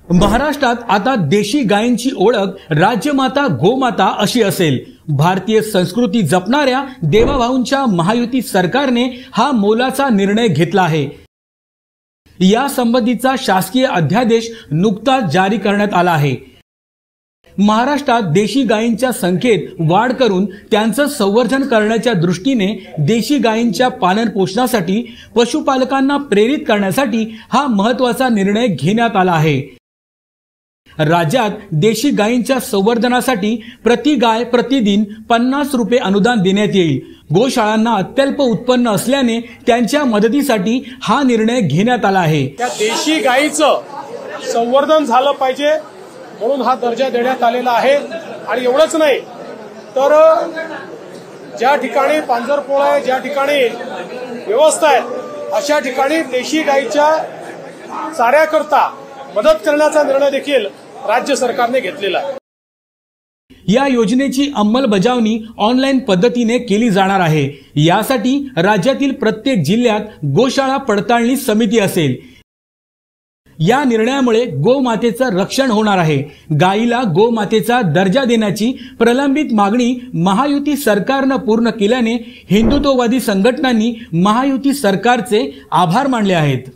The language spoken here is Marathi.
महाराष्ट्रात आता देशी गायींची ओळख राज्यमाता गोमाता अशी असेल। भारतीय संस्कृती जपणाऱ्या देवाभाऊंच्या महायुती सरकारने हा मोलाचा निर्णय घेतला आहे। या संबंधीचा शासकीय अध्यादेश नुकताच जारी करण्यात आला आहे। महाराष्ट्रात देशी गायींच्या संख्येत वाढ करून त्यांचं संवर्धन करण्याच्या दृष्टीने देशी गायींच्या पालन पोषणासाठी पशुपालकांना प्रेरित करण्यासाठी हा महत्त्वाचा निर्णय घेण्यात आला आहे। राज्यात देशी गायींच्या संवर्धनासाठी प्रति गाय प्रतिदिन 50 रुपये अनुदान देण्यात येईल। गोशाळांना अत्यल्प उत्पन्न असल्याने त्यांच्या मदतीसाठी हा निर्णय घेण्यात आला आहे। त्या देशी गायीचं संवर्धन झालं पाहिजे म्हणून हा दर्जा देण्यात आलेला आहे। आणि एवढंच नाही तर ज्या ठिकाणी पांजरपोळ आहे, ज्या ठिकाणी व्यवस्था आहे, अशा ठिकाणी देशी गायीच्या चाऱ्याकरता मदत करण्याचा निर्णय देखील राज्य सरकारने घेतलेला आहे। या योजनेची अंमलबजावणी ऑनलाईन पद्धतीने केली जाणार आहे। यासाठी राज्यातील प्रत्येक जिल्ह्यात गोशाळा पडताळणी समिती असेल। या निर्णयामुळे गोमातेचं रक्षण होणार आहे। गायीला गोमातेचा दर्जा देण्याची प्रलंबित मागणी महायुती सरकारने पूर्ण केल्याने हिंदुत्ववादी संघटनांनी महायुती सरकारचे आभार मानले आहेत।